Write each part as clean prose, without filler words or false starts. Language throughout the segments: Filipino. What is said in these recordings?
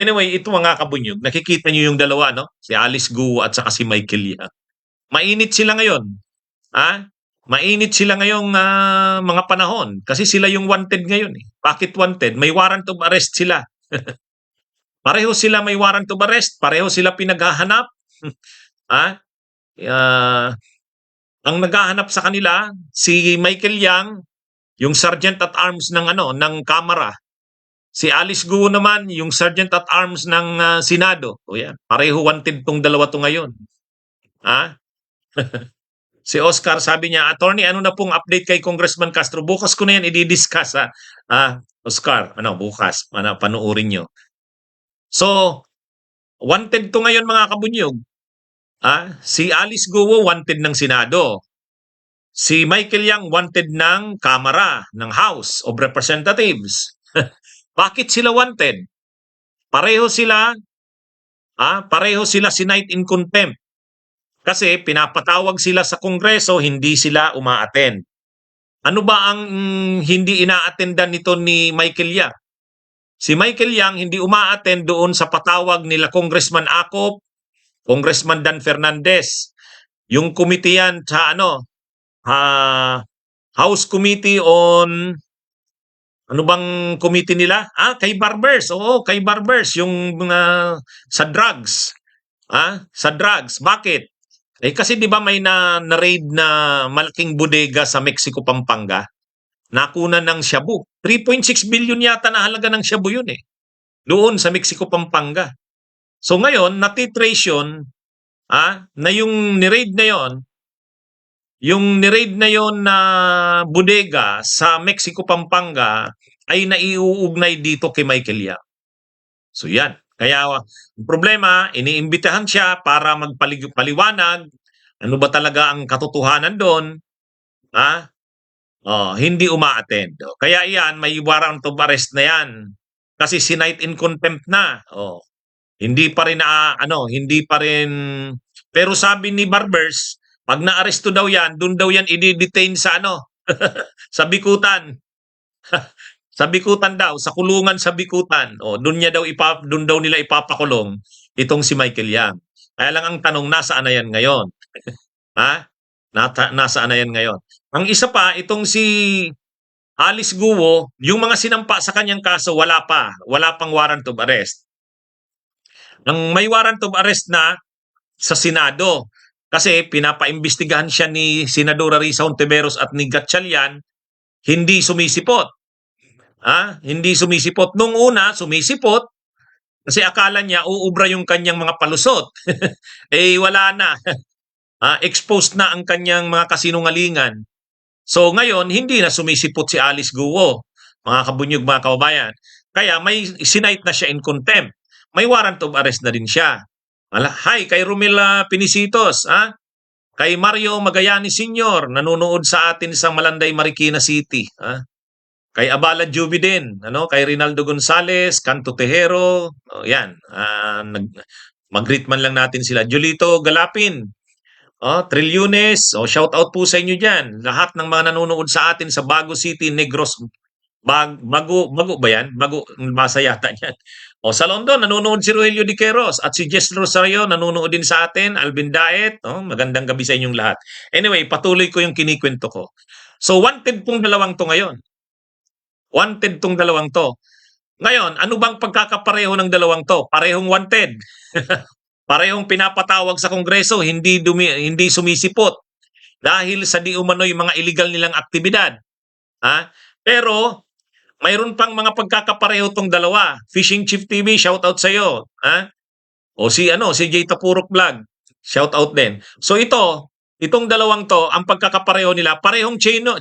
Anyway, ito mga kabunyog, nakikita niyo yung dalawa, no? Si Alice Guo at saka si Michael Yang. Mainit sila ngayon. Ha? Mainit sila ngayong mga panahon kasi sila yung wanted ngayon. Eh. Bakit wanted? May warrant of arrest sila. Pareho sila may warrant of arrest. Pareho sila pinaghahanap. ha? Ah, ang naghahanap sa kanila, si Michael Yang, yung Sergeant at Arms ng Kamara. Si Alice Guo naman, yung Sergeant at Arms ng Senado. O yan, pareho wanted tong dalawa to ngayon. Ha? Si Oscar sabi niya, Attorney, ano na pong update kay Congressman Castro? Bukas ko na yan i-discuss ha. Oscar, bukas, panuorin nyo. So, wanted to ngayon mga kabunyog. Si Alice Guo wanted ng Senado. Si Michael Yang wanted ng Kamara, ng House of Representatives. Bakit sila wanted? Pareho sila sinight in contempt. Kasi pinapatawag sila sa Kongreso, hindi sila uma-attend. Ano ba ang hindi ina-attendan nito ni Michael Yang? Si Michael Yang hindi uma-attend doon sa patawag nila Congressman Acop, Congressman Dan Fernandez. Yung committee yan sa House Committee on ano bang committee nila? Kay Barbers. Oo, kay Barbers yung sa drugs. Sa drugs. Bakit? Kasi 'di ba may na-raid na malaking bodega sa Mexico, Pampanga? Nakunan ng shabu. 3.6 billion yata na halaga ng shabu yun eh. Doon sa Mexico, Pampanga. So ngayon, natitrace yun, na yung ni-raid na yon na bodega sa Mexico, Pampanga ay naiuugnay dito kay Michael Yang. So yan. Kaya ang problema, iniimbitahan siya para magpaliwanag ano ba talaga ang katotohanan doon. Hindi uma-attend. Kaya yan, may warrant of arrest na yan. Kasi sinight in contempt na. Hindi pa rin hindi pa rin. Pero sabi ni Barbers, pag na-aresto daw yan, doon daw yan i-detain sa sa Bikutan. Sa Bikutan daw, sa kulungan sa Bikutan. Doon daw nila ipapakulong itong si Michael Yang. Kaya lang ang tanong, nasaan na yan ngayon? Nasaan na yan ngayon? Ang isa pa, itong si Alice Guo, yung mga sinampa sa kanyang kaso, wala pang warrant of arrest. Ang may warrant of arrest na sa Senado, kasi pinapaimbestigahan siya ni Senadora Risa Hontiveros at ni Gatchalian, hindi sumisipot. Hindi sumisipot. Nung una, sumisipot, kasi akala niya uubra yung kanyang mga palusot. Wala na. Exposed na ang kanyang mga kasinungalingan. So ngayon, hindi na sumisipot si Alice Guo, mga kabunyog, mga kababayan. Kaya may sinight na siya in contempt. May warrant of arrest na din siya. Hi, kay Romel Pinisitos, kay Mario Magayani Sr., nanonood sa atin sa Malanday, Marikina City. Kay Abala Juby din, kay Rinaldo Gonzales, Canto Tejero, yan. Mag-greet man lang natin sila. Julito Galapin, Trillones, shout out po sa inyo dyan. Lahat ng mga nanonood sa atin sa Bago City, Negros, Bago ba yan? Bago, basa yata yan. Sa London, nanonood si Rogelio Di Queros at si Jess Rosario, nanonood din sa atin, Alvin Daet. Magandang gabi sa inyong lahat. Anyway, patuloy ko yung kinikwento ko. So, wanted pong dalawang to ngayon. Wanted tong dalawang to. Ngayon, ano bang pagkakapareho ng dalawang to? Parehong wanted. Parehong pinapatawag sa Kongreso, hindi sumisipot dahil sa di umano'y mga illegal nilang aktibidad. Pero mayroon pang mga pagkakapareho tong dalawa. Fishing Chief TV, shout out sa iyo. Si Jay Tapurok Vlog, shout out din. So itong dalawang to, ang pagkakapareho nila, parehong Chino.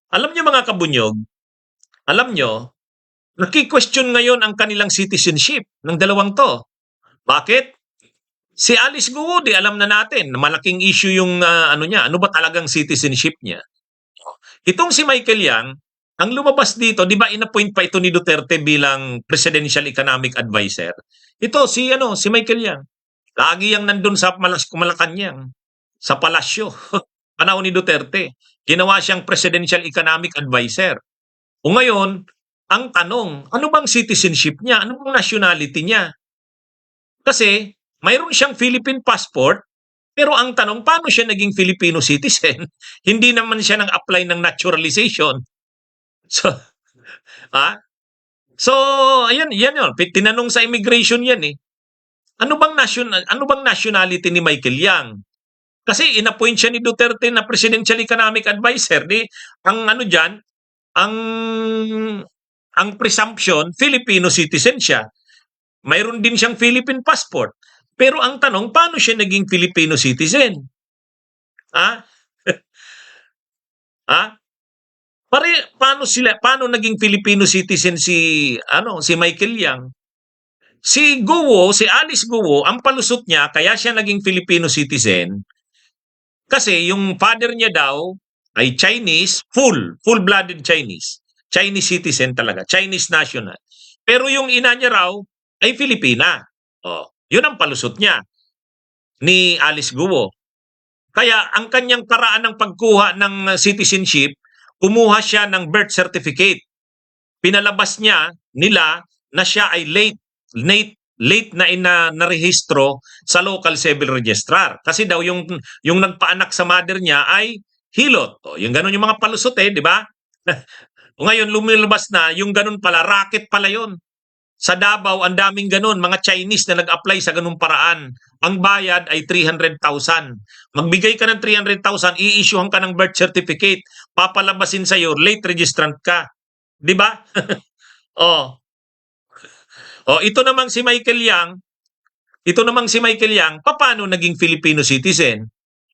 Alam niyo mga kabunyog, naki-question ngayon ang kanilang citizenship ng dalawang to. Bakit? Si Alice Guo, alam na natin, malaking issue yung ano ba talagang citizenship niya. Itong si Michael Yang, ang lumabas dito, di ba inappoint pa ito ni Duterte bilang Presidential Economic Advisor? Ito si Michael Yang. Lagi yang nandun sa Malacanang, sa palasyo. Panahon ni Duterte. Ginawa siyang Presidential Economic Advisor. O ngayon, Ang tanong, ano bang citizenship niya? Ano bang nationality niya? Kasi mayroon siyang Philippine passport, pero ang tanong, paano siya naging Filipino citizen? Hindi naman siya nag-apply ng naturalization. So, ah, so ayan, yan yun. Tinanong sa immigration yan eh. Ano bang nationality ni Michael Yang? Kasi inappoint siya ni Duterte na Presidential Economic Advisor. Di, ang ano diyan, ang presumption, Filipino citizen siya. Mayroon din siyang Philippine passport. Pero ang tanong, paano siya naging Filipino citizen? Ha? Ha? Paano naging Filipino citizen si Michael Yang? Si Alice Guo, ang palusot niya kaya siya naging Filipino citizen kasi yung father niya daw ay Chinese, full-blooded Chinese. Chinese citizen talaga, Chinese national. Pero yung ina niya raw ay Filipina. Oh, yun ang palusot niya ni Alice Guo. Kaya ang kanyang paraan ng pagkuha ng citizenship, kumuha siya ng birth certificate. Pinalabas nila na siya ay late na narehistro sa local civil registrar. Kasi daw yung nagpaanak sa mother niya ay hilot. O, yung ganun yung mga palusot di ba? Ngayon lumilabas na yung ganun pala, racket pala yon. Sa Davao, ang daming ganun, mga Chinese na nag-apply sa ganung paraan. Ang bayad ay 300,000. Magbigay ka ng 300,000, i-issuehan ka ng birth certificate, papalabasin sa iyo, late registrant ka. 'Di ba? Oh. Oh, ito namang si Michael Yang, paano naging Filipino citizen?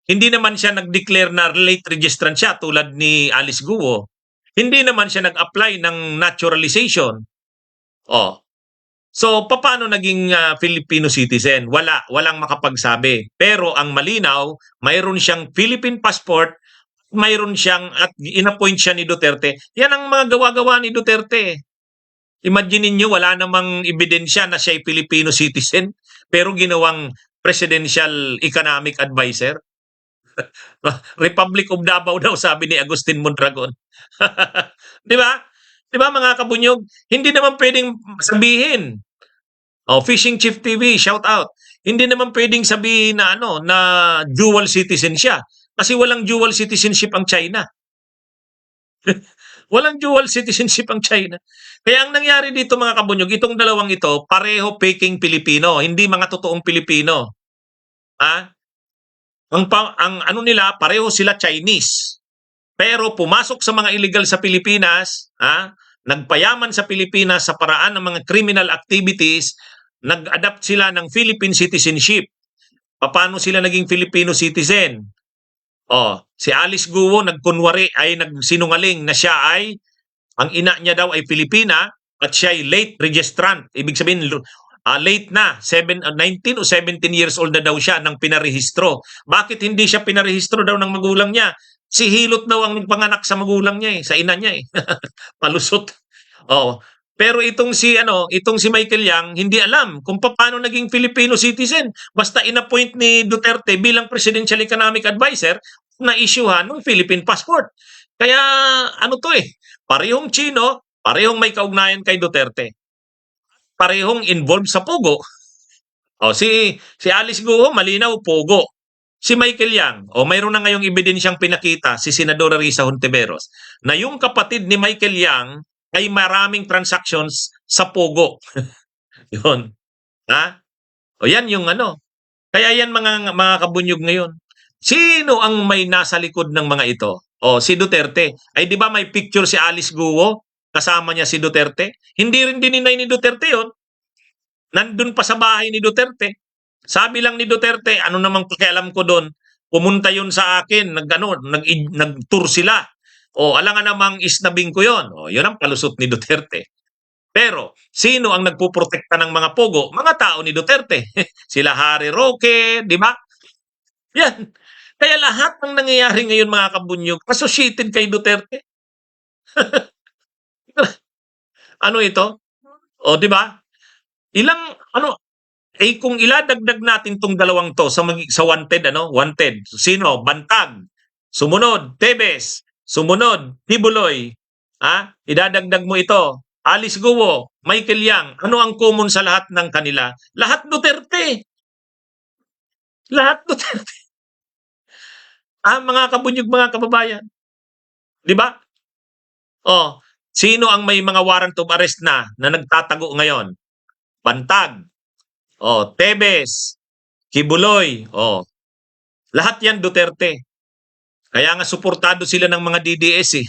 Hindi naman siya nag-declare na late registrant siya tulad ni Alice Guo. Hindi naman siya nag-apply ng naturalization. Oh. So, paano naging Filipino citizen? Walang makapagsabi. Pero ang malinaw, mayroon siyang Philippine passport, mayroon siyang at inappoint siya ni Duterte. Yan ang mga gawa-gawa ni Duterte. Imagine niyo wala namang ebidensya na siya ay Filipino citizen pero ginawang Presidential Economic Advisor. Republic of Davao daw sabi ni Agustin Mondragon. 'Di ba? 'Di ba mga kabunyog? Hindi naman pwedeng sabihin. Oh, Fishing Chief TV, shout out. Hindi naman pwedeng sabihin na na dual citizen siya kasi walang dual citizenship ang China. Walang dual citizenship ang China. Kaya ang nangyari dito mga kabunyog, itong dalawang ito, pareho peking Pilipino, hindi mga totoong Pilipino. Ha? Ang ano nila, pareho sila Chinese. Pero pumasok sa mga illegal sa Pilipinas, nagpayaman sa Pilipinas sa paraan ng mga criminal activities, nag-adapt sila ng Philippine citizenship. Paano sila naging Filipino citizen? Oh, si Alice Guo nagsinungaling na siya ay ang ina niya daw ay Pilipina at siya ay late registrant. Ibig sabihin late na, 19 o 17 years old na daw siya nang pinarehistro. Bakit hindi siya pinarehistro daw ng magulang niya? Si Hilot daw ang nagpanganak sa magulang niya sa ina niya Palusot. Oh. Pero itong si Michael Yang hindi alam kung paano naging Filipino citizen. Basta inappoint ni Duterte bilang Presidential Economic Advisor na issuehan ng Philippine passport. Kaya parehong Chino, parehong may kaugnayan kay Duterte. Parehong involved sa Pogo. Si Alice Guo, malinaw, Pogo. Si Michael Yang, mayroon na ngayong ebidensyang pinakita si Senadora Risa Hontiveros na yung kapatid ni Michael Yang ay maraming transactions sa Pogo. Yun. Yan yung Kaya yan mga kabunyog ngayon. Sino ang may nasa likod ng mga ito? Si Duterte. Ay di ba may picture si Alice Guo? Kasama niya si Duterte? Hindi rin dininay ni Duterte yon. Nandun pa sa bahay ni Duterte. Sabi lang ni Duterte, ano namang pakialam ko doon? Pumunta yun sa akin, nag-tour sila. Alangan namang isnabing ko yon. Yun ang palusot ni Duterte. Pero, sino ang nagpuprotekta ng mga pogo? Mga tao ni Duterte. Sila Harry Roque, di ba? Yan. Kaya lahat ng nangyayari ngayon mga kabunyog, associated kay Duterte. Ano ito? Di ba? Kung iladagdag natin tong dalawang to sa wanted. Sino? Bantag. Sumunod, Tebes. Sumunod, Tibuloy. Idadagdag mo ito. Alice Guo, Michael Yang, ano ang common sa lahat ng kanila? Lahat Duterte. Lahat Duterte. Mga kabunyog, mga kababayan. Di ba? Oh, sino ang may mga warrant of arrest na nagtatago ngayon? Bantag, Tebes, Kibuloy, lahat yan Duterte. Kaya nga suportado sila ng mga DDS eh.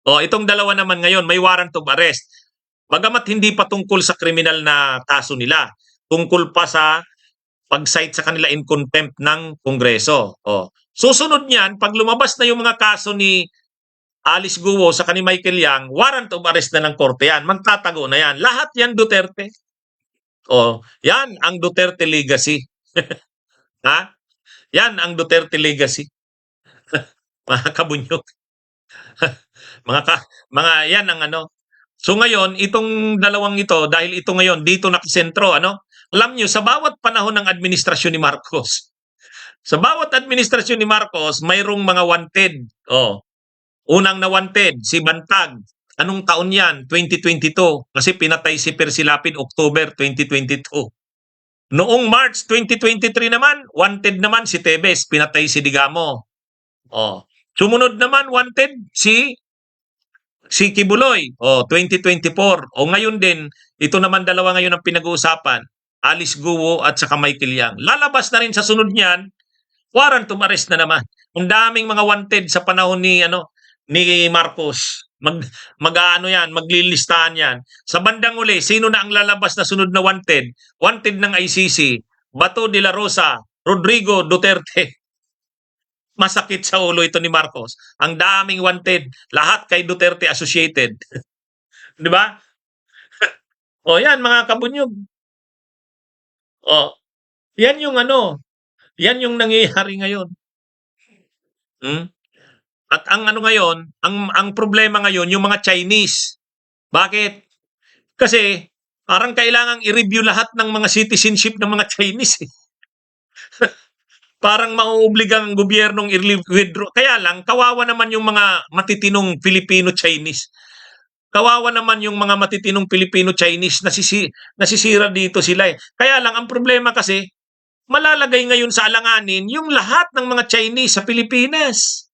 Itong dalawa naman ngayon may warrant of arrest. Bagamat hindi pa tungkol sa kriminal na kaso nila, tungkol pa sa pag-cite sa kanila in contempt ng Kongreso. Susunod niyan, pag lumabas na yung mga kaso ni Alice Guo sa ni Michael Yang, warrant of arrest na ng korte yan. Magtatago na yan. Lahat yan Duterte. Yan ang Duterte legacy. Ha? Yan ang Duterte legacy. Mga kabunyog. mga yan ang ano. So ngayon, itong dalawang ito, dahil ito ngayon, dito nakisentro, alam nyo, sa bawat panahon ng administrasyon ni Marcos, sa bawat administrasyon ni Marcos, mayroong mga wanted. Unang na wanted, si Bantag. Anong taon yan? 2022. Kasi pinatay si Persilapid October 2022. Noong March 2023 naman, wanted naman si Tebes, pinatay si Digamo. Sumunod naman wanted si Kibuloy, 2024. Ngayon din, ito naman dalawa ngayon ang pinag-uusapan, Alice Guo at saka Michael Yang. Lalabas na rin sa sunod niyan, warrant of arrest na naman. Ang daming mga wanted sa panahon ni Marcos. Maglilistahan yan. Sa bandang uli, sino na ang lalabas na sunod na wanted? Wanted ng ICC, Bato de la Rosa, Rodrigo Duterte. Masakit sa ulo ito ni Marcos. Ang daming wanted, lahat kay Duterte associated. Di ba? Yan mga kabunyog. Yan yung yan yung nangyayari ngayon. At ang ngayon, ang problema ngayon, yung mga Chinese. Bakit? Kasi parang kailangang i-review lahat ng mga citizenship ng mga Chinese. Parang mauobligang ang gobyernong i-withdraw. Kaya lang, kawawa naman yung mga matitinong Filipino-Chinese. Kawawa naman yung mga matitinong Filipino-Chinese, nasisira dito sila eh. Kaya lang, ang problema kasi, malalagay ngayon sa alanganin yung lahat ng mga Chinese sa Pilipinas.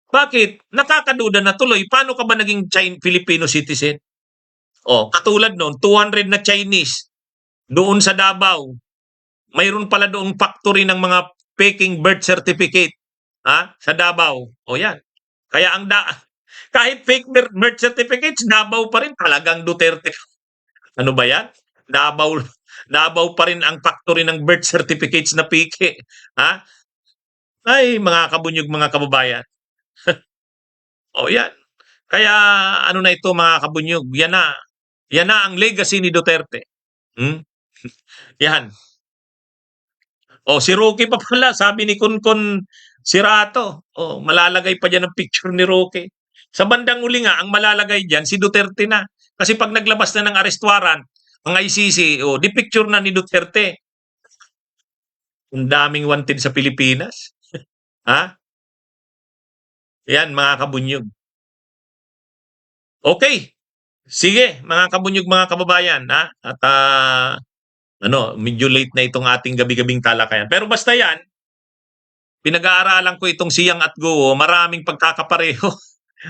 Bakit? Nakakaduda na tuloy. Paano ka ba naging Filipino citizen? Katulad noon, 200 na Chinese doon sa Davao. Mayroon pala doong factory ng mga faking birth certificate sa Davao. Yan. Kaya kahit fake birth certificates, Davao pa rin talagang Duterte. Ano ba yan? Davao pa rin ang factory ng birth certificates na pike. Ay, mga kabunyog, mga kababayan. Yan. Kaya na ito mga kabunyog, yan na ang legacy ni Duterte. Yan. Si Roque pa pala, sabi ni Kunkon Sirato, malalagay pa dyan ang picture ni Roque. Sa bandang uli nga, ang malalagay dyan, si Duterte na. Kasi pag naglabas na ng arrest warrant, ang ICC, di picture na ni Duterte. Ang daming wanted sa Pilipinas. Yan, mga kabunyog. Okay. Sige, mga kabunyog, mga kababayan. At medyo late na itong ating gabi-gabing talakayan. Pero basta yan, pinag-aaralan ko itong Siyang at Guo, maraming pagkakapareho.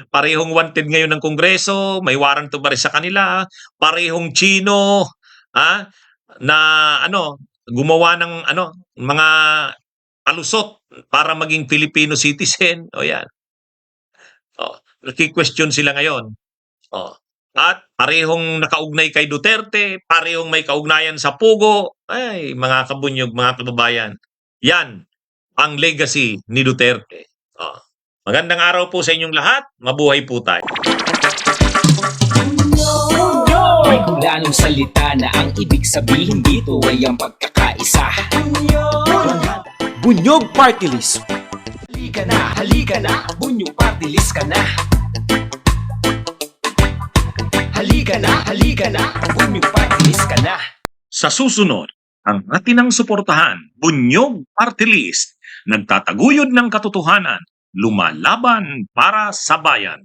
Parehong wanted ngayon ng Kongreso, may warrant of arrest sa kanila, parehong Chino, na gumawa ng mga kalusot para maging Filipino citizen. Yan. Naki-question sila ngayon. At parehong nakaugnay kay Duterte, parehong may kaugnayan sa Pugo. Ay, mga kabunyog, mga kababayan. Yan ang legacy ni Duterte. Magandang araw po sa inyong lahat. Mabuhay po tayo. May kulanong salita na ang ibig sabihin dito ay ang pagkakaisa. Bunyog Party List. Halika na, Bunyog Party List ka na. Halika na, Bunyog Party List ka na. Sa susunod, ang atinang suportahan, Bunyog Party List, nagtataguyod ng katotohanan, lumalaban para sa bayan.